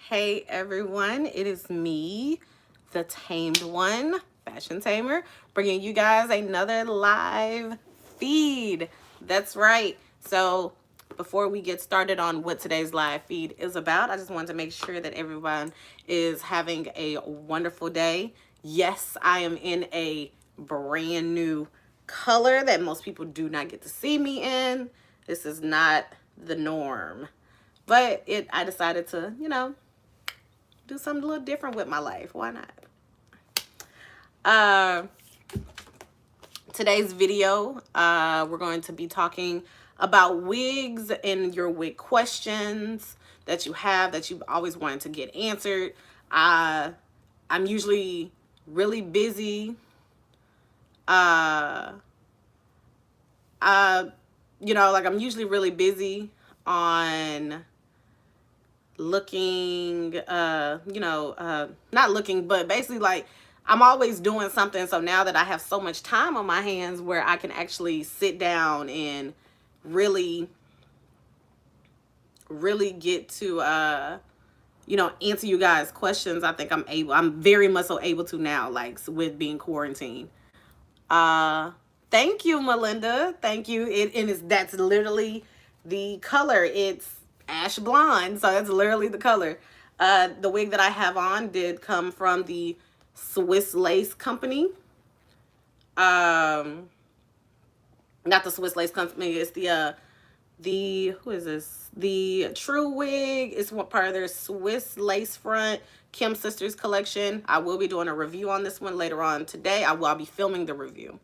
Hey everyone, it is me, the Tamed One, Fashion Tamer, bringing you guys another live feed. That's right. So before we get started on what today's live feed is about, I just wanted to make sure that everyone is having a wonderful day. Yes, I am in a brand new color that most people do not get to see me in. This is not the norm. But I decided to, do something a little different with my life. Why not? Uh, Today's video, we're going to be talking about wigs and your wig questions that you have that you've always wanted to get answered. I'm usually really busy. I'm usually really busy on looking, not looking, but basically like I'm always doing something. So now that I have so much time on my hands where I can actually sit down and really, really get to, answer you guys' questions, I think I'm very much so able to now, like with being quarantined. Thank you, Melinda. Thank you. That's literally the color. It's ash blonde, so that's literally the color. The wig that I have on did come from the Swiss Lace Company. Not the Swiss Lace Company. It's the who is this? The True Wig. It's one part of their Swiss Lace Front Kim Sisters collection. I will be doing a review on this one later on today. I'll be filming the review.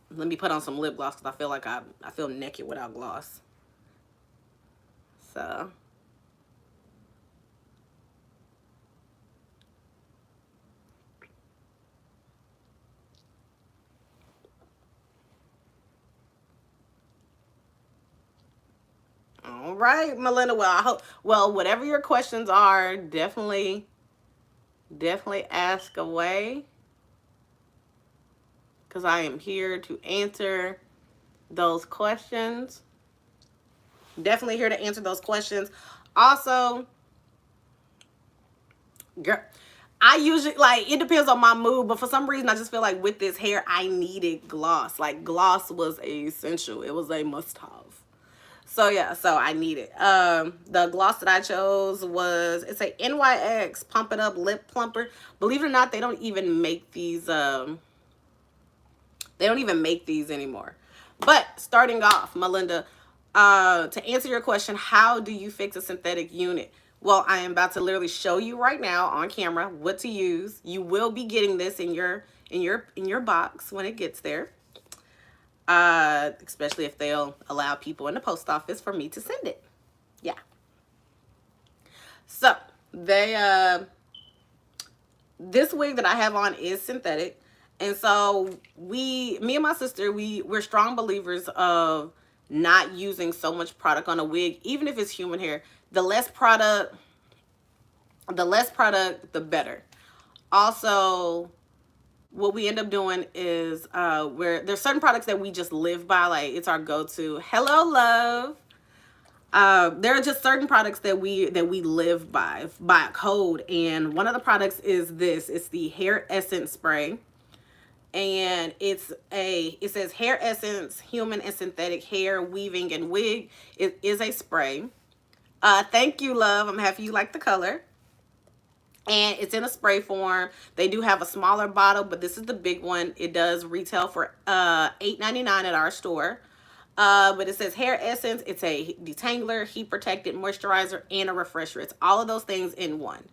Let me put on some lip gloss because I feel like I feel naked without gloss. So all right, Melinda. Well, whatever your questions are, definitely ask away, because I am here to answer those questions. Definitely here to answer those questions. Also, girl, I usually, like, it depends on my mood, but for some reason I just feel like with this hair I needed gloss. Like, gloss was essential. It was a must-have. So yeah, so I need it. The gloss that I chose it's a NYX Pump It Up Lip Plumper. Believe it or not, they don't even make these anymore. But starting off, Melinda, to answer your question, how do you fix a synthetic unit? Well, I am about to literally show you right now on camera what to use. You will be getting this in your box when it gets there. Especially if they'll allow people in the post office for me to send it. Yeah. So this wig that I have on is synthetic. And so me and my sister, we're strong believers of not using so much product on a wig, even if it's human hair. The less product, the better. Also, what we end up doing is where there's certain products that we just live by, like it's our go-to. Hello, love. There are just certain products that we live by a code, and one of the products is this. It's the Hair Essence spray, and it says Hair Essence Human and Synthetic Hair Weaving and Wig. It is a spray. Thank you, love. I'm happy you like the color. And it's in a spray form. They do have a smaller bottle, but this is the big one. It does retail for $8.99 at our store. But it says Hair Essence. It's a detangler, heat protected moisturizer, and a refresher. It's all of those things in one.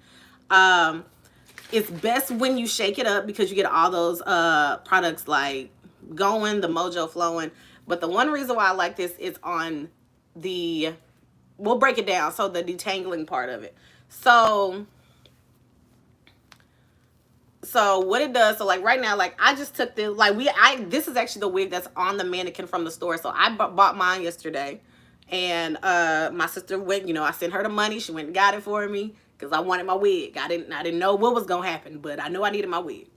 It's best when you shake it up because you get all those products like going, the mojo flowing. But the one reason why I like this is on we'll break it down. So the detangling part of it. So what it does, so like right now, like I just took this is actually the wig that's on the mannequin from the store. So I bought mine yesterday, and my sister went, I sent her the money. She went and got it for me because I wanted my wig. I didn't know what was gonna happen, but I knew I needed my wig.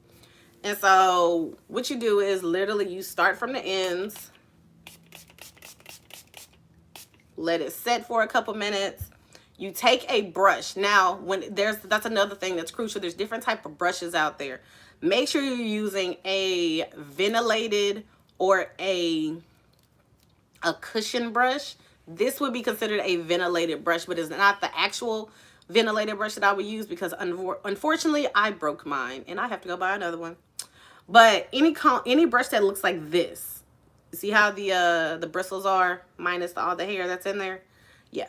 And so what you do is literally you start from the ends let it set for a couple minutes. You take a brush. Now, that's another thing that's crucial. There's different type of brushes out there. Make sure you're using a ventilated or a cushion brush. This would be considered a ventilated brush, but it's not the actual ventilated brush that I would use because unfortunately I broke mine and I have to go buy another one. But any brush that looks like this, see how the bristles are minus all the hair that's in there? Yeah,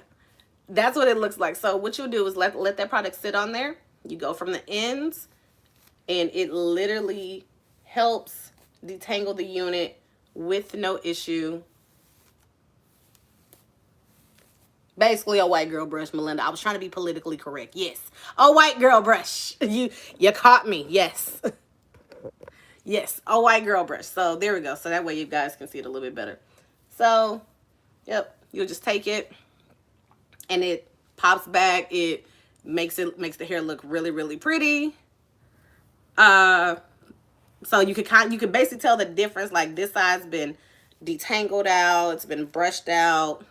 that's what it looks like. So what you'll do is let that product sit on there. You go from the ends, and it literally helps detangle the unit with no issue. Basically a white girl brush, Melinda. I was trying to be politically correct. Yes, a white girl brush. You caught me. Yes. Yes, a white girl brush. So there we go. So that way you guys can see it a little bit better. So, yep, you'll just take it and it pops back. It makes the hair look really, really pretty. So you could basically tell the difference. Like this side's been detangled out, it's been brushed out.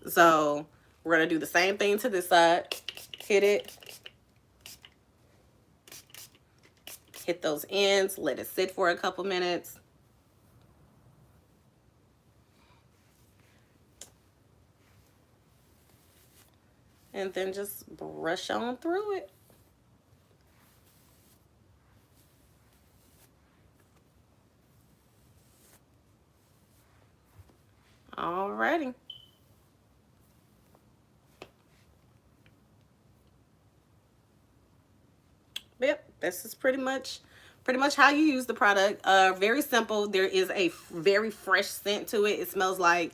So we're gonna do the same thing to this side. Hit it. Hit those ends, let it sit for a couple minutes. And then just brush on through it. Alrighty. Yep, this is pretty much how you use the product. Very simple. There is a very fresh scent to it. It smells like,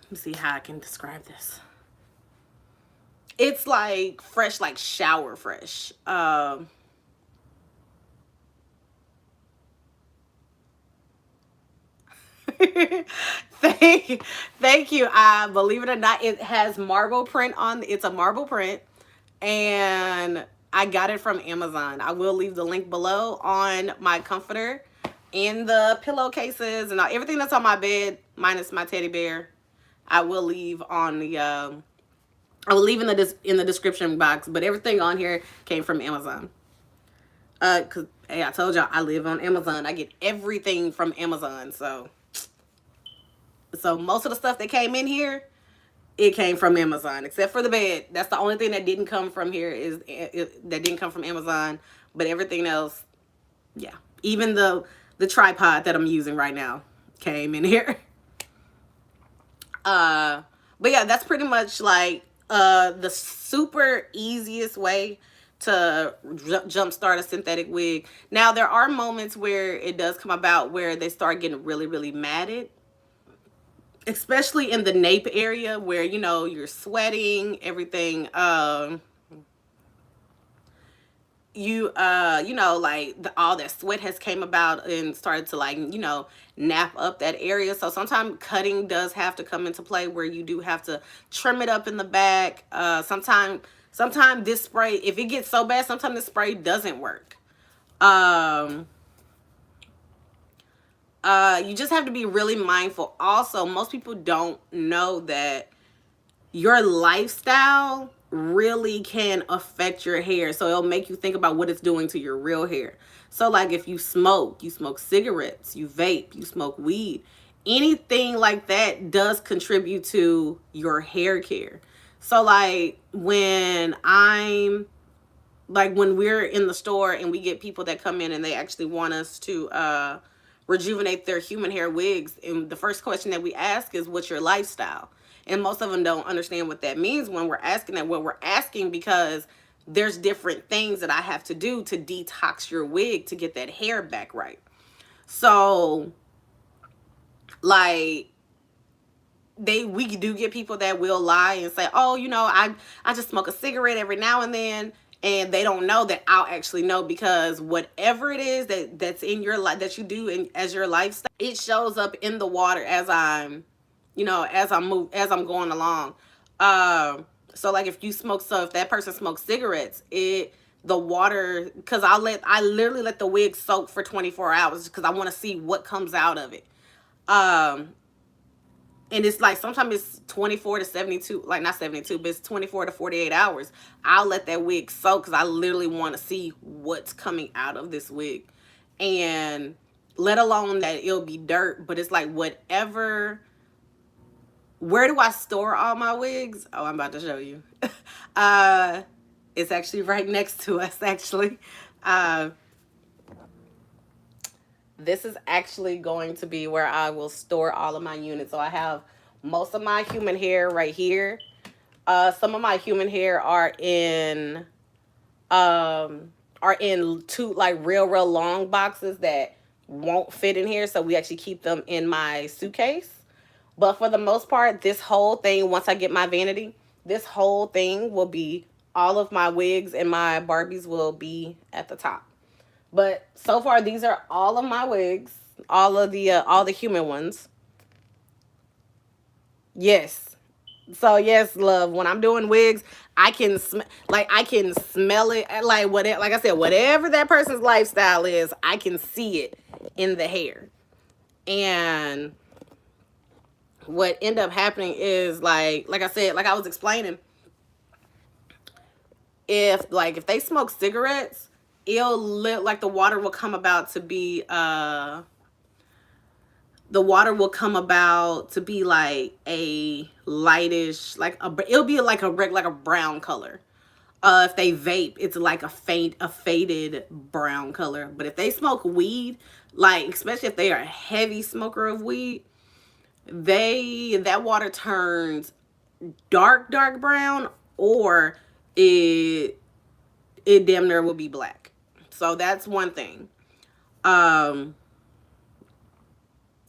let me see how I can describe this. It's like fresh, like shower fresh. Thank you. Believe it or not, it has marble print on. It's a marble print, and I got it from Amazon. I will leave the link below on my comforter and the pillowcases and everything that's on my bed, minus my teddy bear. I will leave on the I will leave in the description box, but everything on here came from Amazon. Cause hey, I told y'all I live on Amazon. I get everything from Amazon. So most of the stuff that came in here, it came from Amazon, except for the bed. That's the only thing that didn't come from here that didn't come from Amazon. But everything else, yeah. Even the tripod that I'm using right now came in here. But yeah, that's pretty much like the super easiest way to jumpstart a synthetic wig. Now there are moments where it does come about where they start getting really, really matted, especially in the nape area where you're sweating everything. Like all that sweat has came about and started to nap up that area. So sometimes cutting does have to come into play where you do have to trim it up in the back. Sometimes this spray, if it gets so bad, sometimes this spray doesn't work. You just have to be really mindful. Also, most people don't know that your lifestyle really can affect your hair. So it'll make you think about what it's doing to your real hair. So like if you smoke cigarettes, you vape, you smoke weed, anything like that does contribute to your hair care. So like when we're in the store and we get people that come in and they actually want us to rejuvenate their human hair wigs, and the first question that we ask is, what's your lifestyle? And most of them don't understand what that means when we're asking that. What we're asking because there's different things that I have to do to detox your wig to get that hair back right. So like we do get people that will lie and say, oh, I just smoke a cigarette every now and then. And they don't know that I'll actually know, because whatever it is that's in your life that you do as your lifestyle, it shows up in the water as I'm going along. So like if that person smokes cigarettes, the water, because I literally let the wig soak for 24 hours because I want to see what comes out of it. and it's like sometimes it's 24 to 72, like not 72, but it's 24 to 48 hours. I'll let that wig soak because I literally want to see what's coming out of this wig. And let alone that it'll be dirt, but it's like whatever. Where do I store all my wigs? Oh, I'm about to show you. uh it's actually right next to us, actually. uh this is actually going to be where I will store all of my units. So I have most of my human hair right here. Some of my human hair are in two like real long boxes that won't fit in here, so we actually keep them in my suitcase. But for the most part, this whole thing, once I get my vanity, this whole thing will be all of my wigs and my Barbies will be at the top. But so far, these are all of my wigs, all the human ones. Yes. So yes, love. When I'm doing wigs, I can smell it. Like whatever, like I said, whatever that person's lifestyle is, I can see it in the hair. And what end up happening is like I said, like I was explaining, if they smoke cigarettes, it'll look like the water will come about to be like a lightish, it'll be like a brown color. If they vape, it's like a faded brown color. But if they smoke weed, like especially if they are a heavy smoker of weed, that water turns dark brown, or it it damn near will be black. So that's one thing. Um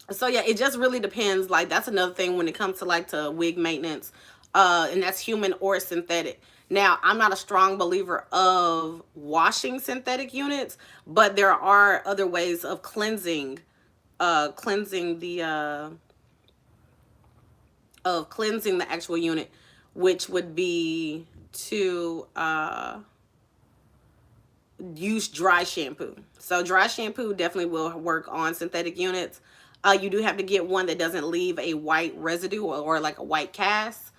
so yeah, it just really depends. Like that's another thing when it comes to to wig maintenance, and that's human or synthetic. Now I'm not a strong believer of washing synthetic units, but there are other ways of cleansing the actual unit, which would be to use dry shampoo. So dry shampoo definitely will work on synthetic units. You do have to get one that doesn't leave a white residue, or like a white cast.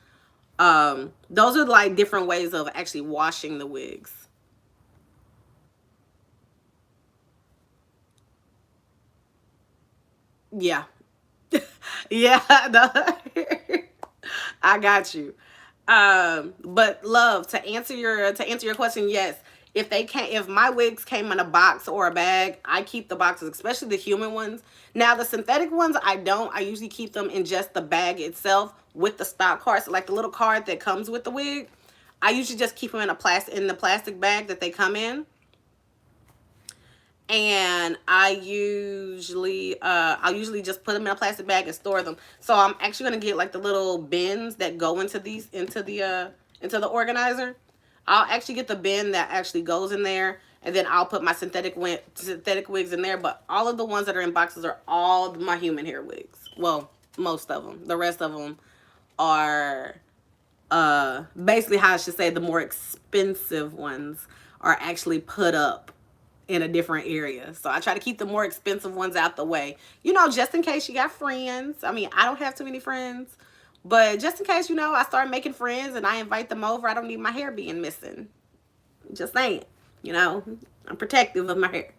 Those are like different ways of actually washing the wigs. Yeah. Yeah. I got you. But love, to answer your question, yes. If my wigs came in a box or a bag, I keep the boxes, especially the human ones. Now the synthetic ones, I don't. I usually keep them in just the bag itself with the stock card. So like the little card that comes with the wig, I usually just keep them in the plastic bag that they come in. And I'll usually just put them in a plastic bag and store them. So I'm actually gonna get like the little bins that go into the organizer. I'll actually get the bin that actually goes in there, and then I'll put my synthetic wigs in there. But all of the ones that are in boxes are all my human hair wigs. Well, most of them. The rest of them are basically, how I should say, the more expensive ones are actually put up in a different area. So I try to keep the more expensive ones out the way. Just in case you got friends. I mean, I don't have too many friends, but just in case, I start making friends and I invite them over, I don't need my hair being missing. Just saying, you know, I'm protective of my hair.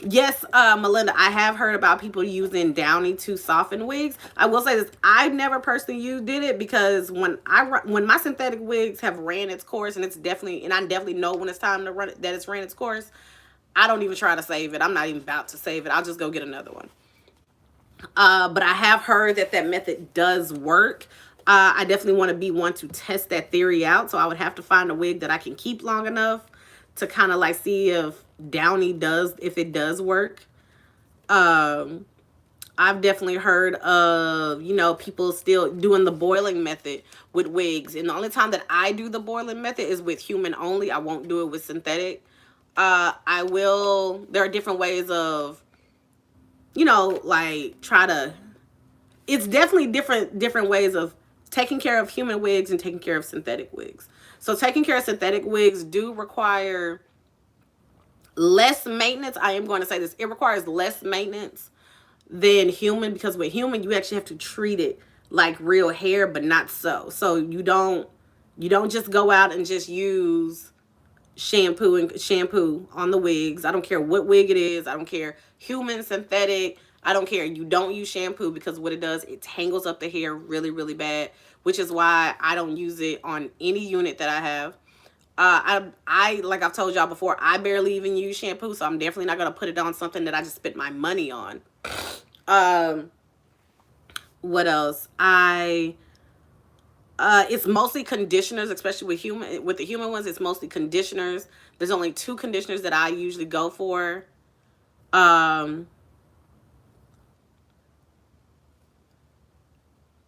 Yes, Melinda, I have heard about people using Downy to soften wigs. I will say this: I've never personally did it, because when my synthetic wigs have ran its course, and I definitely know when it's time to run it, that it's ran its course. I don't even try to save it. I'm not even about to save it. I'll just go get another one. But I have heard that method does work. I definitely want to be one to test that theory out. So I would have to find a wig that I can keep long enough to kind of like see if it does work. Um, I've definitely heard of, people still doing the boiling method with wigs. And the only time that I do the boiling method is with human only. I won't do it with synthetic. There are different ways of, like try to, it's definitely different ways of taking care of human wigs and taking care of synthetic wigs. So taking care of synthetic wigs do require less maintenance. I am going to say this: it requires less maintenance than human, because with human you actually have to treat it like real hair, but not so. So you don't just go out and just use shampoo on the wigs. I don't care what wig it is. I don't care human, synthetic. I don't care. You don't use shampoo, because what it does, it tangles up the hair really, really bad, which is why I don't use it on any unit that I have. I like I've told y'all before, I barely even use shampoo, so I'm definitely not gonna put it on something that I just spent my money on. Um, what else? It's mostly conditioners, especially with the human ones. It's mostly conditioners. There's only two conditioners that I usually go for. Um,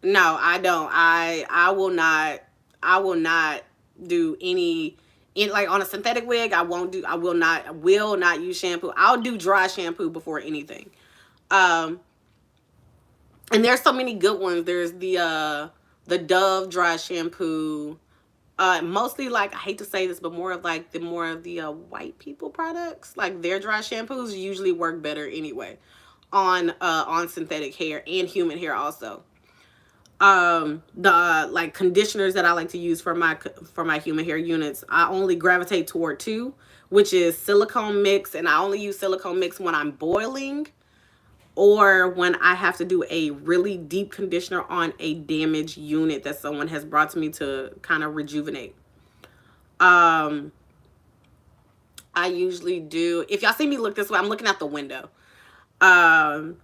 no, I don't. I will not do any in like on a synthetic wig. I won't do. I will not use shampoo. I'll do dry shampoo before anything. Um, and there's so many good ones. There's the Dove dry shampoo. Mostly, like, I hate to say this, but more of the white people products, like their dry shampoos usually work better anyway on synthetic hair and human hair also. The like conditioners that I like to use for my human hair units, I only gravitate toward two, which is silicone mix, and I only use silicone mix when I'm boiling or when I have to do a really deep conditioner on a damaged unit that someone has brought to me to kind of rejuvenate. Um, I usually do. If y'all see me look this way, I'm looking out the window. Um,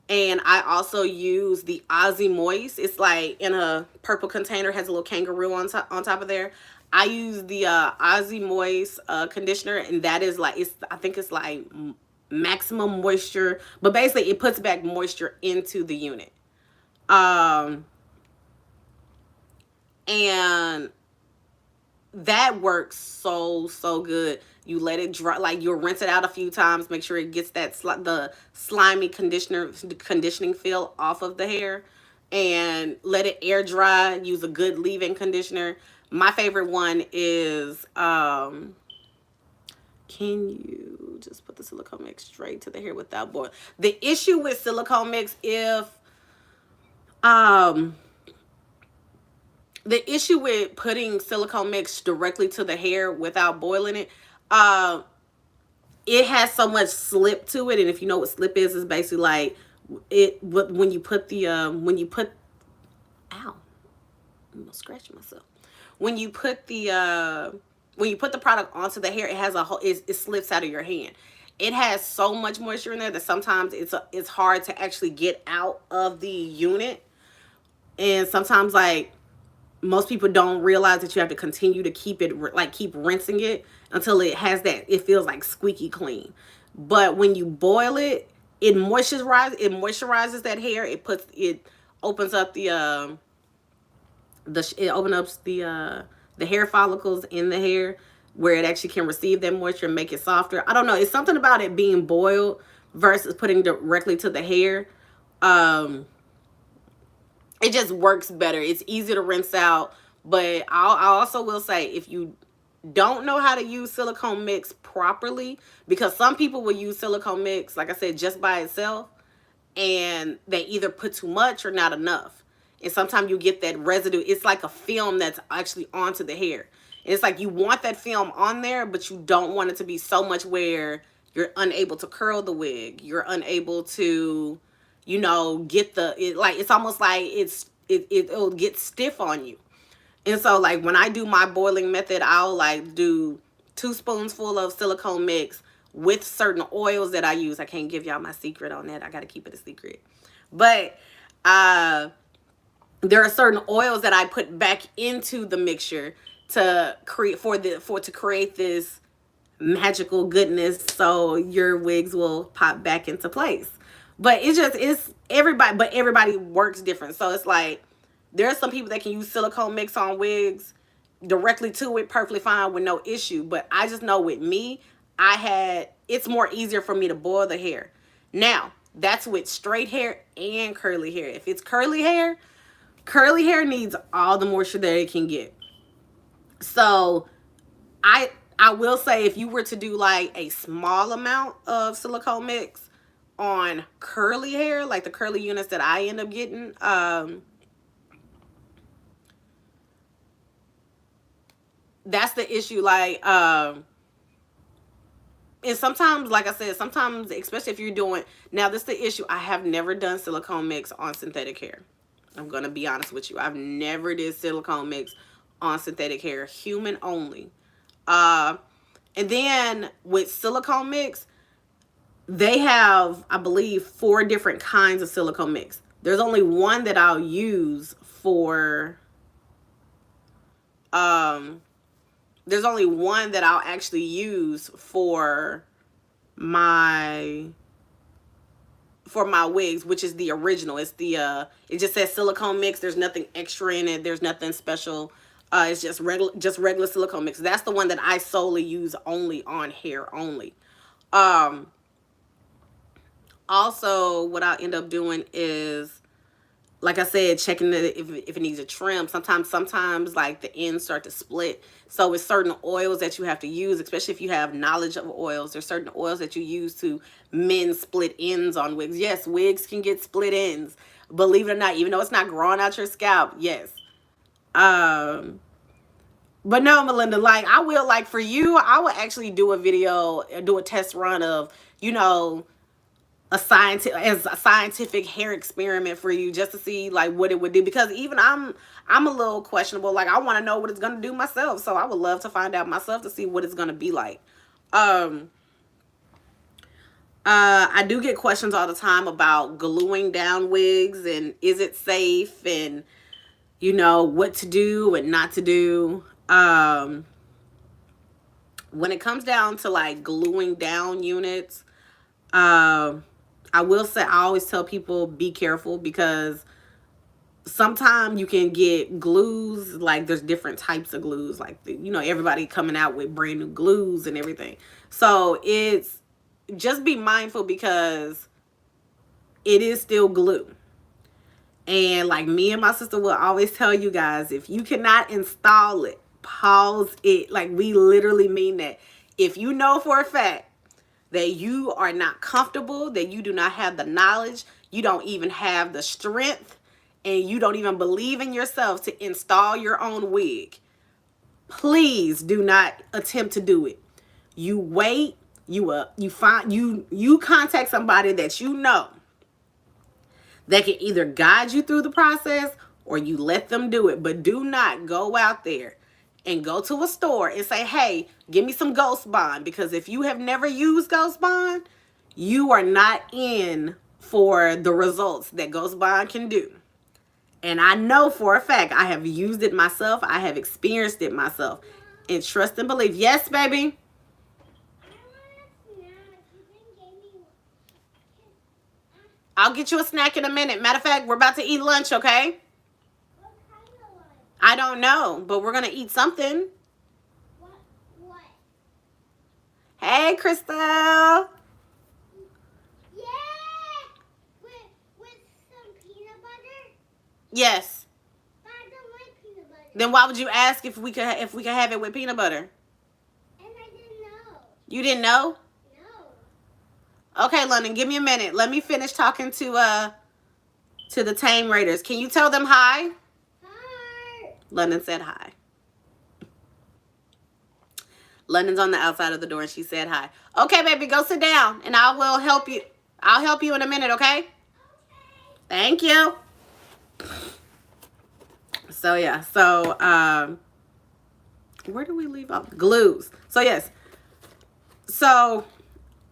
and I also use the Aussie Moist. It's like in a purple container, has a little kangaroo on top of there. I use the Aussie Moist conditioner, and that is like I think it's like maximum moisture, but basically it puts back moisture into the unit. Um, and that works so good. You let it dry, like you'll rinse it out a few times, make sure it gets the slimy conditioning feel off of the hair, and let it air dry. Use a good leave-in conditioner. My favorite one is can you just put the silicone mix straight to the hair without boil? The issue with silicone mix, if um the issue with putting silicone mix directly to the hair without boiling it, uh, it has so much slip to it. And if you know what slip is basically like when you put ow, I'm gonna scratch myself. When you put the product onto the hair, it has a whole it slips out of your hand. It has so much moisture in there that sometimes it's hard to actually get out of the unit. And sometimes, like, most people don't realize that you have to continue to keep rinsing it until it feels like squeaky clean. But when you boil it, it moisturizes that hair. It opens up it opens up the hair follicles in the hair, where it actually can receive that moisture and make it softer. I don't know, it's something about it being boiled versus putting directly to the hair. um it just works better. It's easy to rinse out. But I also will say, if you don't know how to use silicone mix properly, because some people will use silicone mix, like I said, just by itself, and they either put too much or not enough. And sometimes you get that residue. It's like a film that's actually onto the hair. And it's like you want that film on there, but you don't want it to be so much where you're unable to curl the wig. You're unable to, get like it's almost like it'll get stiff on you. And so, like, when I do my boiling method, I'll like do 2 spoonsful of silicone mix with certain oils that I use. I can't give y'all my secret on that. I got to keep it a secret. But uh there are certain oils that I put back into the mixture to create this magical goodness, so your wigs will pop back into place. But it's everybody works different. So it's like there are some people that can use silicone mix on wigs directly to it perfectly fine with no issue. But I just know with me, it's more easier for me to boil the hair. Now, that's with straight hair and curly hair. If it's curly hair needs all the moisture that it can get. So I will say, if you were to do like a small amount of silicone mix on curly hair, like the curly units that I end up getting. That's the issue. Like, and sometimes, like I said, sometimes, especially if you're doing, now this is the issue. I have never done silicone mix on synthetic hair. I'm going to be honest with you. I've never did silicone mix on synthetic hair, human only. And then with silicone mix, they have, I believe, 4 different kinds of silicone mix. There's only one that I'll use for, there's only one that I'll actually use for my wigs, which is the original. It's the it just says silicone mix. There's nothing extra in it. There's nothing special. It's just regular silicone mix. That's the one that I solely use only on hair only. Also, what I'll end up doing is, like I said, checking if it needs a trim. Sometimes like the ends start to split. So with certain oils that you have to use, especially if you have knowledge of oils, there's certain oils that you use to mend split ends on wigs. Yes, wigs can get split ends. Believe it or not, even though it's not growing out your scalp, yes. But no, Melinda, like I will, like for you, I will actually do a video, do a test run of, you know, a scientific hair experiment for you, just to see like what it would do, because even I'm a little questionable. Like I want to know what it's going to do myself, so I would love to find out myself to see what it's going to be like. I do get questions all the time about gluing down wigs and is it safe, and you know what to do and not to do. When it comes down to like gluing down units, I will say, I always tell people be careful, because sometimes you can get glues, like there's different types of glues, like you know, everybody coming out with brand new glues and everything. So it's just be mindful, because it is still glue. And like me and my sister will always tell you guys, if you cannot install it, pause it. Like we literally mean that. If you know for a fact that you are not comfortable, that you do not have the knowledge, you don't even have the strength, and you don't even believe in yourself to install your own wig, please do not attempt to do it. You wait, you contact somebody that you know that can either guide you through the process, or you let them do it. But do not go out there and go to a store and say, hey, give me some Ghost Bond. Because if you have never used Ghost Bond, you are not in for the results that Ghost Bond can do. And I know for a fact, I have used it myself. I have experienced it myself. And trust and believe. Yes, baby? I'll get you a snack in a minute. Matter of fact, we're about to eat lunch, okay? I don't know, but we're going to eat something. What? Hey, Crystal. Yeah. With some peanut butter? Yes. But I don't like peanut butter. Then why would you ask if we could have it with peanut butter? And I didn't know. You didn't know? No. Okay, London, give me a minute. Let me finish talking to the Tame Raiders. Can you tell them hi? London said hi. London's on the outside of the door and she said hi. Okay, baby, go sit down and I will help you. I'll help you in a minute, okay? Okay. Thank you. So, yeah. So, where do we leave off? Glues. So, yes. So,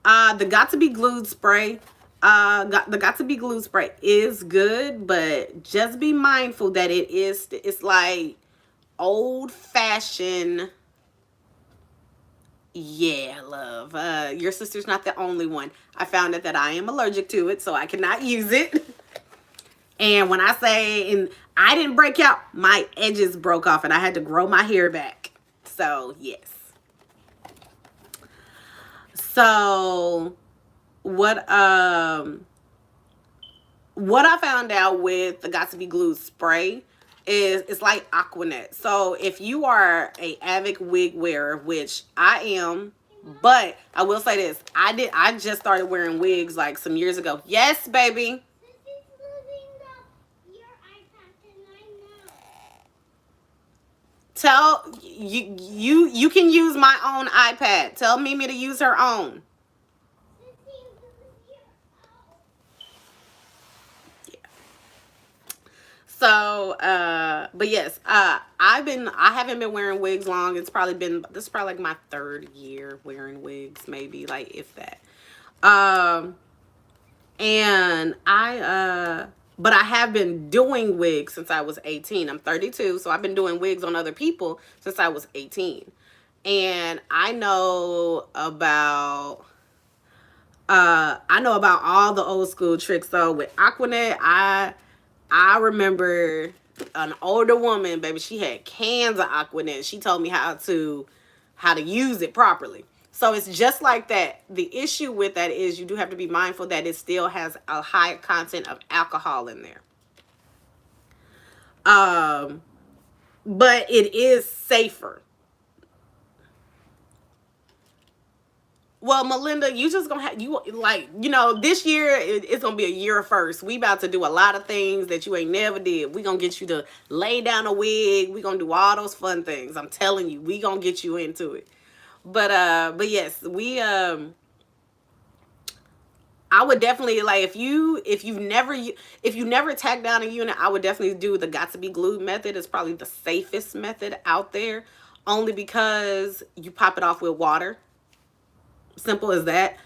the Got to Be Glued spray. The Got to Be Glued spray is good, but just be mindful that it's like old fashioned. Yeah, love. Your sister's not the only one. I found out that I am allergic to it, so I cannot use it. And when I say, and I didn't break out, my edges broke off and I had to grow my hair back. So, yes. So, what I found out with the Got to Be Glued spray is it's like Aquanet. So if you are a avid wig wearer, which I am, But I will say this: I just started wearing wigs like some years ago. Yes, baby. Sissy's losing your iPad tonight now. Tell you can use my own iPad. Tell Mimi to use her own. Sissy, lose your So, but yes, I haven't been wearing wigs long. This is probably like my third year wearing wigs, maybe, like, if that. Um, and but I have been doing wigs since I was 18. I'm 32, so I've been doing wigs on other people since I was 18. And I know about all the old school tricks. So with Aquanet, I remember an older woman, baby. She had cans of Aquanet. She told me how to use it properly. So it's just like that. The issue with that is you do have to be mindful that it still has a high content of alcohol in there. But it is safer. Well, Melinda, you just gonna have this year it's gonna be a year of first. We about to do a lot of things that you ain't never did. We gonna get you to lay down a wig. We gonna do all those fun things. I'm telling you, we gonna get you into it. But yes, I would definitely, like, if you never tack down a unit, I would definitely do the got to be glued method. It's probably the safest method out there, only because you pop it off with water. Simple as that.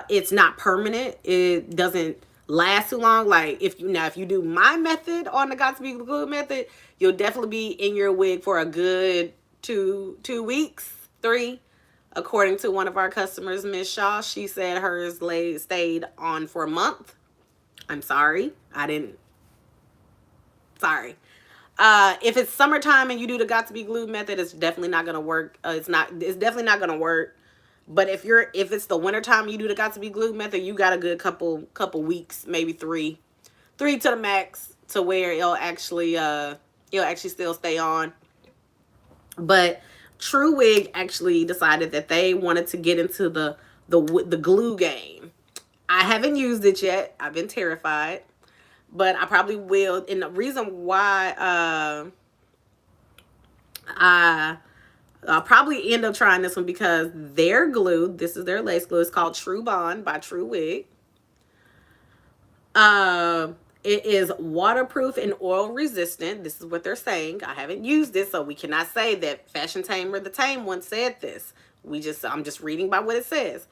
It's not permanent. It doesn't last too long. Like, if you do my method on the got to be glued method, you'll definitely be in your wig for a good two weeks, 3. According to one of our customers, Miss Shaw, she said hers stayed on for a month. I'm sorry. I didn't. Sorry. If it's summertime and you do the got to be glued method, it's definitely not gonna work. It's definitely not gonna work. But if it's the wintertime, you do the got to be glued method, you got a good couple weeks, maybe 3 to the max, to where it'll actually still stay on. But True Wig actually decided that they wanted to get into the glue game. I haven't used it yet. I've been terrified, but I probably will. And the reason why I'll probably end up trying this one because their glue, this is their lace glue, it's called True Bond by True Wig. It is waterproof and oil resistant. This is what they're saying. I haven't used it, so we cannot say that Fashion Tamer the Tame one said this. I'm just reading by what it says.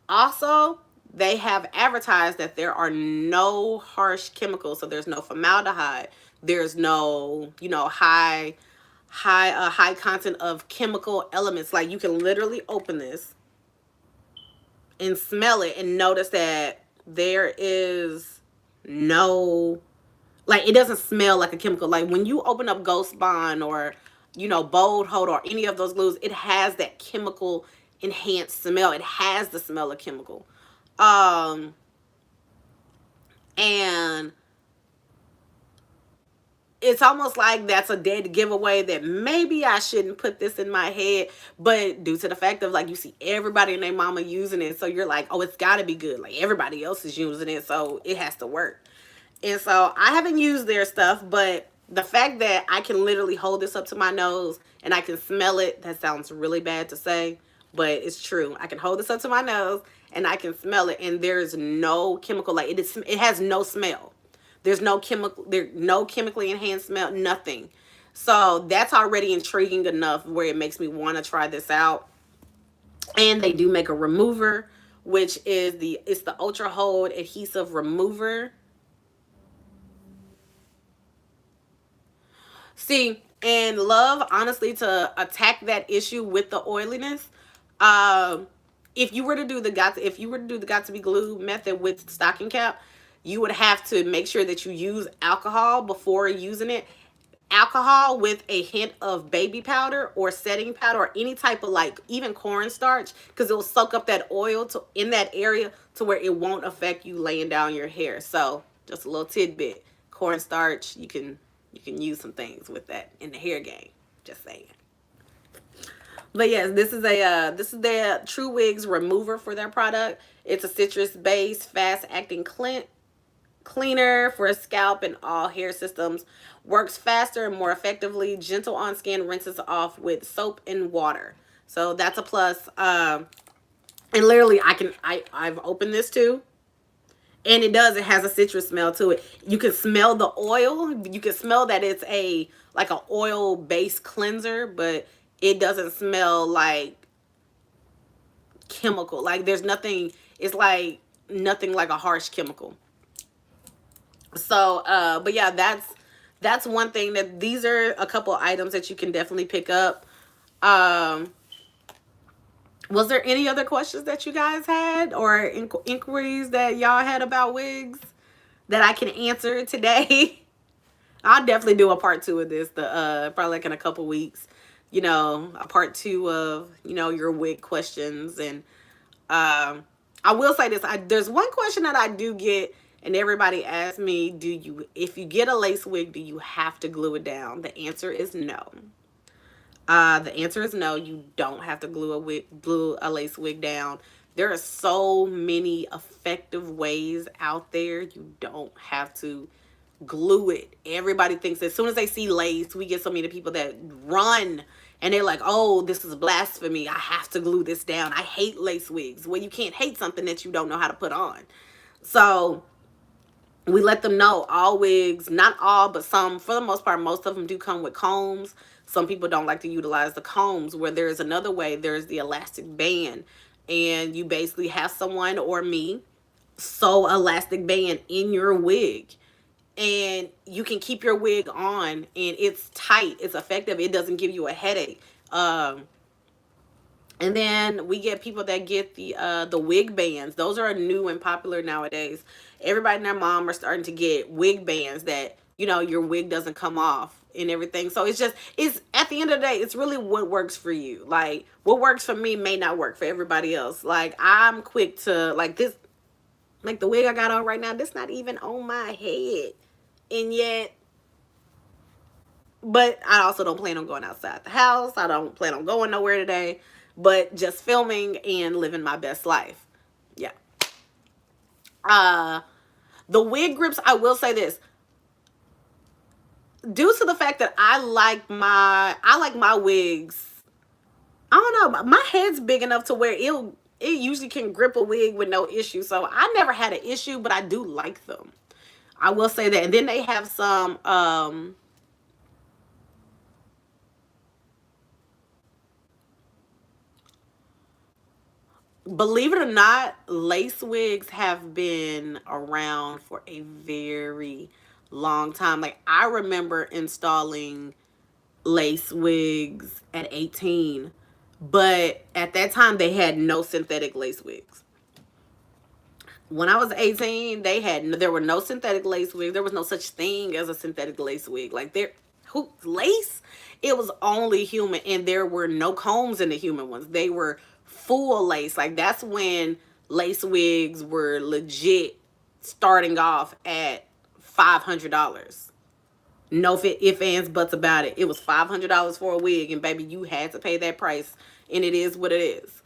Also, they have advertised that there are no harsh chemicals, so there's no formaldehyde. There's no, high content of chemical elements. Like, you can literally open this and smell it and notice that there is no, like, it doesn't smell like a chemical. Like, when you open up Ghost Bond or Bold Hold or any of those glues, it has that chemical enhanced smell. It has the smell of chemical. And it's almost like that's a dead giveaway that maybe I shouldn't put this in my head, but due to the fact of, like, you see everybody and their mama using it, so you're like, oh, it's got to be good. Like, everybody else is using it, so it has to work. And so I haven't used their stuff, but the fact that I can literally hold this up to my nose and I can smell it, that sounds really bad to say, but it's true. I can hold this up to my nose and I can smell it, and there's no chemical. Like, it has no smell. There's no chemically enhanced smell, nothing. So that's already intriguing enough where it makes me want to try this out. And they do make a remover, which is it's the Ultra Hold Adhesive Remover. See, and love, honestly, to attack that issue with the oiliness, if you were to do the got to be glued method with stocking cap, you would have to make sure that you use alcohol before using it. Alcohol with a hint of baby powder or setting powder or any type of, like, even cornstarch, because it will soak up that oil in that area to where it won't affect you laying down your hair. So just a little tidbit. Cornstarch, you can use some things with that in the hair game. Just saying. But yes, this is their True Wigs remover for their product. It's a citrus based, fast acting cleaner for scalp and all hair systems. Works faster and more effectively. Gentle on skin. Rinses off with soap and water. So that's a plus. And literally, I've opened this too, and it does. It has a citrus smell to it. You can smell the oil. You can smell that it's a like an oil based cleanser, but it doesn't smell like chemical. Like there's nothing. It's like nothing like a harsh chemical. So, but yeah, that's one thing that these are a couple items that you can definitely pick up. Um, was there any other questions that you guys had or inquiries that y'all had about wigs that I can answer today? I'll definitely do a part two of this. The probably like in a couple weeks. You know, a part two of your wig questions. And I will say this: there's one question that I do get, and everybody asks me, "Do you, if you get a lace wig, do you have to glue it down?" The answer is no. The answer is no. You don't have to glue a lace wig down. There are so many effective ways out there. You don't have to glue it. Everybody thinks as soon as they see lace, we get so many people that run and they're like, "Oh, this is blasphemy. I have to glue this down. I hate lace wigs." Well, you can't hate something that you don't know how to put on. So we let them know all wigs, not all, but some, for the most part, most of them do come with combs. Some people don't like to utilize the combs. Where there's another way, there's the elastic band. And you basically have someone or me sew elastic band in your wig. And you can keep your wig on and it's tight, it's effective, it doesn't give you a headache. And then we get people that get the wig bands. Those are new and popular nowadays. Everybody and their mom are starting to get wig bands that your wig doesn't come off and everything. So it's at the end of the day, it's really what works for you. Like what works for me may not work for everybody else. Like I'm quick to like this, like the wig I got on right now. This not even on my head, and yet but I also don't plan on going outside the house. I don't plan on going nowhere today, but just filming and living my best life. Yeah. Uh the wig grips, I will say this. Due to the fact that I like my wigs. I don't know, my head's big enough to where it usually can grip a wig with no issue. So I never had an issue, but I do like them. I will say that. And then they have some believe it or not, lace wigs have been around for a very long time. Like I remember installing lace wigs at 18, but at that time they had no synthetic lace wigs. When I was 18, there were no synthetic lace wigs. There was no such thing as a synthetic lace wig. Like who lace? It was only human, and there were no combs in the human ones. They were full lace. Like that's when lace wigs were legit starting off at $500. No if ands buts about it. It was $500 for a wig, and baby, you had to pay that price, and it is what it is.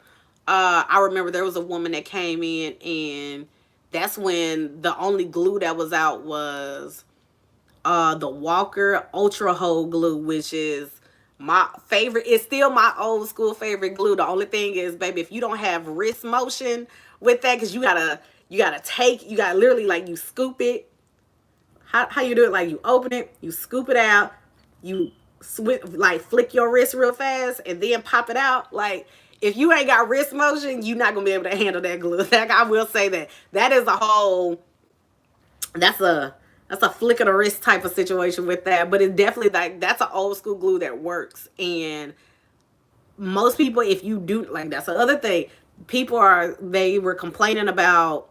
I remember there was a woman that came in, and that's when the only glue that was out was the Walker Ultra Hold glue, which is my favorite. It's still my old school favorite glue. The only thing is, baby, if you don't have wrist motion with that, because you gotta literally like you scoop it. How you do it? Like you open it, you scoop it out, you like flick your wrist real fast, and then pop it out. Like if you ain't got wrist motion, you're not gonna be able to handle that glue. Like I will say that is a whole. That's a flick of the wrist type of situation with that. But it's definitely like that's an old school glue that works. And most people, if you do like that's the other thing, they were complaining about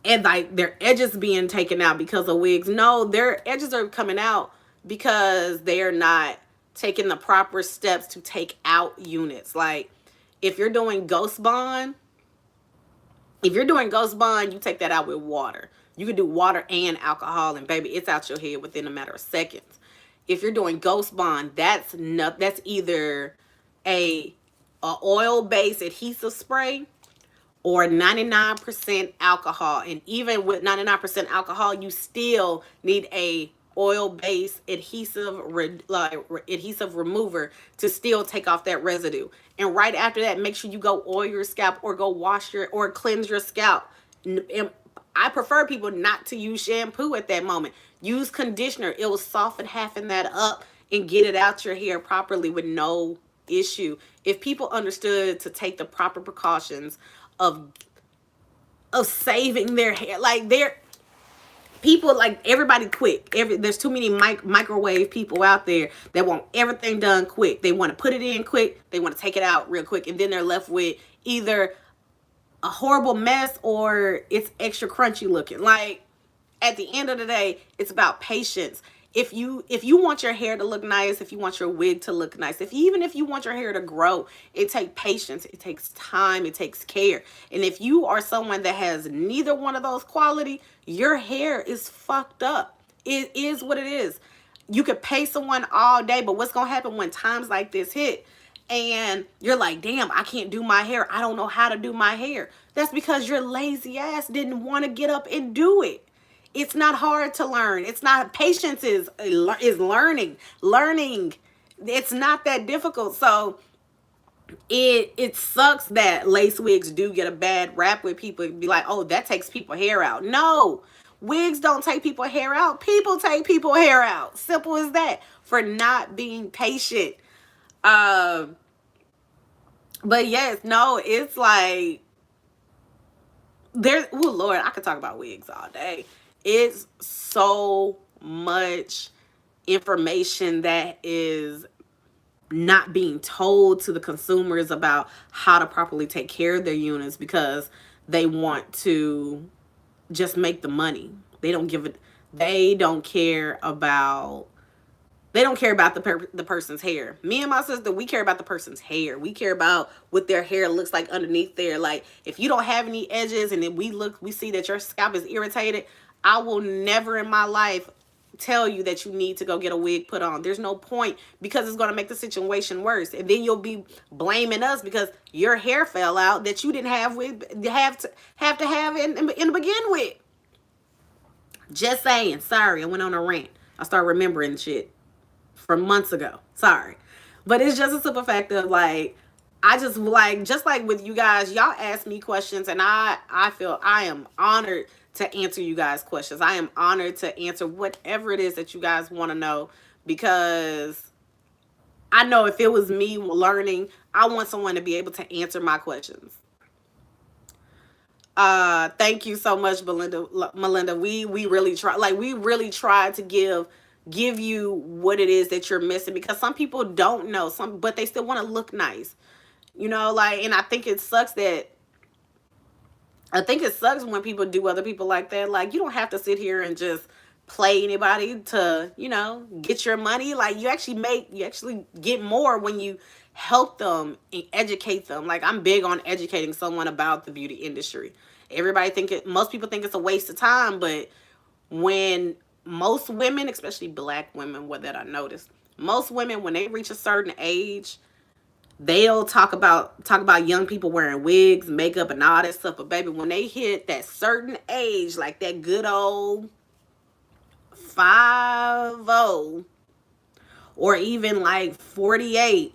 and like their edges being taken out because of wigs. No, their edges are coming out because they are not taking the proper steps to take out units. Like if you're doing Ghost Bond, you take that out with water. You can do water and alcohol, and baby, it's out your head within a matter of seconds. If you're doing Ghost Bond, that's either a a oil-based adhesive spray or 99% alcohol. And even with 99% alcohol, you still need a oil-based adhesive remover to still take off that residue. And right after that, make sure you go oil your scalp or go wash your or cleanse your scalp. And I prefer people not to use shampoo at that moment. Use conditioner. It will soften halfing that up and get it out your hair properly with no issue. If people understood to take the proper precautions of saving their hair, like they're people, like everybody quick. There's too many microwave people out there that want everything done quick. They want to put it in quick, they want to take it out real quick, and then they're left with either a horrible mess or it's extra crunchy looking. Like, at the end of the day, it's about patience. If you want your hair to look nice, if you want your wig to look nice, even if you want your hair to grow, it takes patience, it takes time, it takes care. And if you are someone that has neither one of those quality, your hair is fucked up. It is what it is. You could pay someone all day, but what's gonna happen when times like this hit and you're like, damn, I can't do my hair, I don't know how to do my hair? That's because your lazy ass didn't want to get up and do it. It's not hard to learn. It's not, patience is learning. It's not that difficult. So it sucks that lace wigs do get a bad rap with people. Be like, oh, that takes people hair out. No, wigs don't take people hair out. People take people hair out. Simple as that. For not being patient. But yes, no, it's like oh Lord, I could talk about wigs all day. It's so much information that is not being told to the consumers about how to properly take care of their units because they want to just make the money. They don't care about the person's hair. Me and my sister, we care about the person's hair. We care about what their hair looks like underneath there. Like, if you don't have any edges and then we see that your scalp is irritated, I will never in my life tell you that you need to go get a wig put on. There's no point, because it's going to make the situation worse. And then you'll be blaming us because your hair fell out that you didn't have to have in to begin with. Just saying. Sorry, I went on a rant. I started remembering shit from months ago. Sorry. But it's just a simple fact of like, I just like with you guys, y'all ask me questions and I feel I am honored to answer you guys questions. I am honored to answer whatever it is that you guys want to know, because I know if it was me learning, I want someone to be able to answer my questions. Thank you so much, Melinda. We really try to give you what it is that you're missing, because some people don't know but they still want to look nice. Like, and I think it sucks when people do other people like that. Like, you don't have to sit here and just play anybody to, get your money. Like, you actually get more when you help them and educate them. Like, I'm big on educating someone about the beauty industry. Most people think it's a waste of time, but when most women, especially black women, what that I noticed, most women, when they reach a certain age, they'll talk about young people wearing wigs, makeup, and all that stuff. But baby, when they hit that certain age, like that good old 50, or even like 48,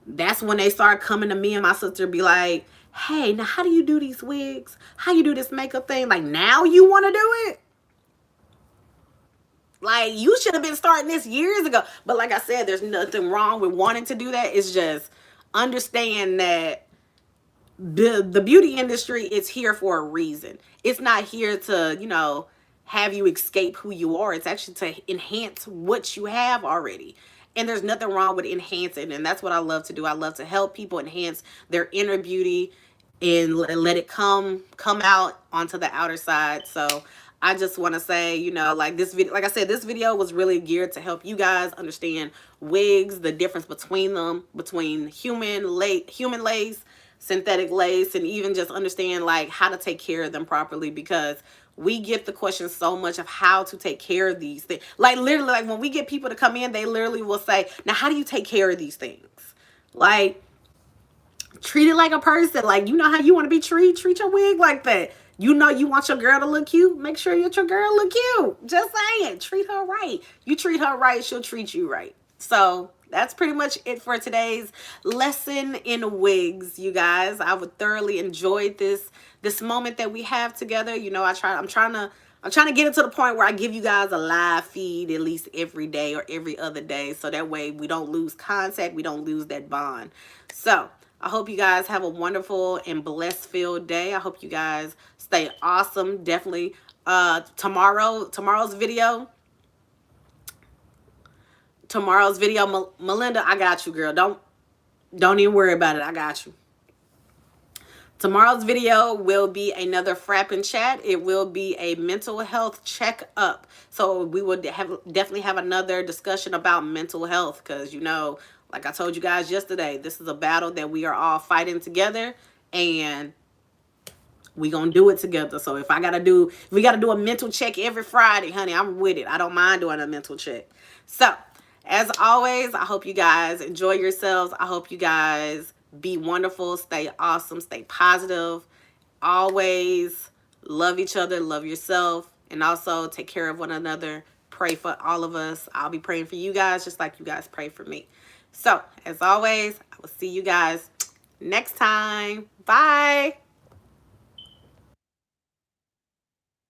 that's when they start coming to me and my sister, be like, hey, now how do you do these wigs? How you do this makeup thing? Like, now you want to do it? Like, you should have been starting this years ago. But like I said, there's nothing wrong with wanting to do that. It's just understand that the beauty industry is here for a reason. It's not here to, have you escape who you are. It's actually to enhance what you have already. And there's nothing wrong with enhancing. And that's what I love to do. I love to help people enhance their inner beauty and let it come out onto the outer side. So I just want to say, like this video, like I said, this video was really geared to help you guys understand wigs, the difference between them, between human lace, synthetic lace, and even just understand like how to take care of them properly, because we get the question so much of how to take care of these things. Like, literally, like when we get people to come in, they literally will say, now, how do you take care of these things? Like, Treat it like a person. Like, you know how you want to be treated? Treat your wig like that. You know you want your girl to look cute? Make sure that your girl look cute. Just saying. Treat her right. You treat her right, she'll treat you right. So that's pretty much it for today's lesson in wigs, you guys. I would thoroughly enjoy this moment that we have together. You know, I'm trying to get it to the point where I give you guys a live feed at least every day or every other day. So that way we don't lose contact. We don't lose that bond. So I hope you guys have a wonderful and blessed filled day. I hope you guys stay awesome. Definitely tomorrow's video, Melinda, I got you, girl. Don't even worry about it. I got you. Tomorrow's video will be another frapping chat. It will be a mental health checkup. So we will definitely have another discussion about mental health, because, you know, like I told you guys yesterday, this is a battle that we are all fighting together, and we gonna do it together. So if we gotta do a mental check every Friday, honey, I'm with it. I don't mind doing a mental check. So as always, I hope you guys enjoy yourselves. I hope you guys be wonderful, stay awesome, stay positive. Always love each other, love yourself, and also take care of one another. Pray for all of us. I'll be praying for you guys just like you guys pray for me. So as always, I will see you guys next time. Bye.